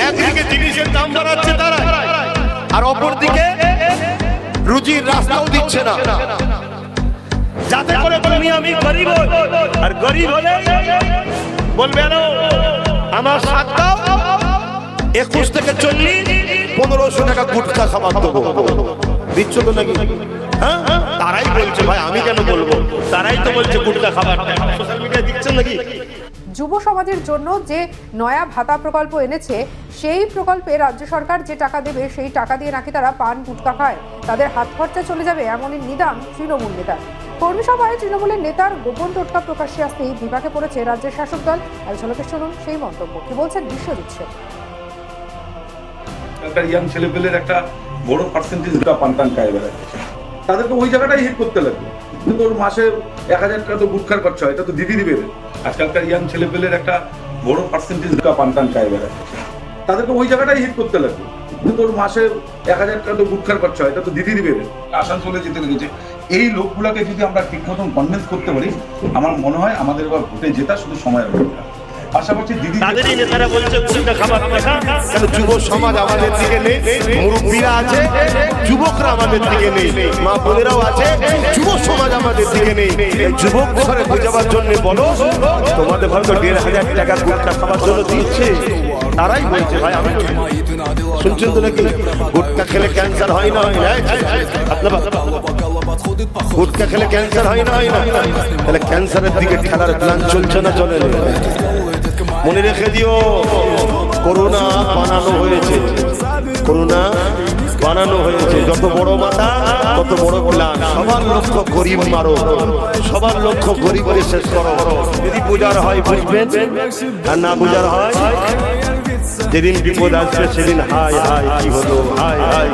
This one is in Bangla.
একদিকে জিনিসের দাম বাড়াচ্ছে তারা, আর অপরদিকে রুজির রাস্তাও দিচ্ছে না, যাতে করে তুমি আমি গরিব হই। আর গরিব হলে বলবে না আমার সাত দাও, 21 থেকে 40 1500 টাকা গুটখা খাবার দেবো, দিচ্ছ তো নাকি? হ্যাঁ, তারাই বলছে ভাই, আমি কেন বলবো, তারাই তো বলছে গুটখা খাবার সোশ্যাল মিডিয়ায় দিচ্ছেন নাকি? যুব সমাজের জন্য যে নয়া ভাতা প্রকল্প এনেছে, সেই প্রকল্পে রাজ্য সরকার যে টাকা দেবে সেই টাকা দিয়ে নাকি তারা পান গুটকা খায়, তাদের হাত খরচা চলে যাবে, এমনই নিদান তৃণমূল নেতার। কর্মী সভায় তৃণমূলের নেতার গোপন টোটকা প্রকাশ্যে আসতেই বিপাকে পড়েছে রাজ্যের শাসক দল। এক ঝলকে শুনুন সেই মন্তব্য, কি বলছেন বিশ্বজিৎ সেন। ইয়াং ছেলেপেলের একটা বড় পার্সেন্টেজ পান্তান খায় বেড়াচ্ছে, তাদেরকে ওই জায়গাটাই হিট করতে লাগবে। কিন্তু ওর মাসে 1000 টাকা তো গুটখার খরচা হয়, এটা তো দিদি দিবে। আজকালকার ইয়াং ছেলেপেলের একটা বড় পার্সেন্টেজ পান্তান খায় বেড়াচ্ছে, তাদেরকে ওই জায়গাটাই হিট করতে লাগবে। কিন্তু ওর মাসে 1000 টাকা তো গুটখার খরচা হয়, এটা তো দিদি দিবে। আসানসোলে যেতে লেগেছে। এই লোকগুলাকে যদি আমরা ঠিক মতন কনভিন্স করতে পারি, আমার মনে হয় আমাদের এবার ভোটে জেতা শুধু সময়ের ব্যাপার। পাশাপাশি দিদি তাদেরই নেতারা বলছে গুটখা খাবার দেখা, কেন যুব সমাজ আমাদের দিকে নেই, মুরব্বীরা আছে, যুবকরা আমাদের দিকে নেই, মা বোনেরাও আছে, যুব সমাজ আমাদের দিকে নেই। এই যুবক ঘরে বোঝাবার জন্য বলো, তোমাদের হয়তো 1500 টাকা গুটখা খাবার জন্য দিচ্ছে, তারাই বলছে ভাই আমি। শুনছেন তো নাকি? গুটখা খেলে ক্যান্সার হয় না, হয় না? গুটখা খেলে ক্যান্সার হয় না, হয় না? তাহলে ক্যান্সারের দিকে খেলার প্ল্যান চলছে না, চলে না? মনে রেখে দিও, করোনা বানানো হয়েছে, করোনা বানানো হয়েছে। যত বড় মাথা তত বড় প্ল্যান। সবার লক্ষ্য গরিব মারো, সবার লক্ষ্য গরিবকে শেষ করো। যদি বোঝার হয় বুঝবেন, আর না বোঝার হয় যেদিন বিপদ আসবে সেদিন হায় হায় কি হলো, হায় হায়।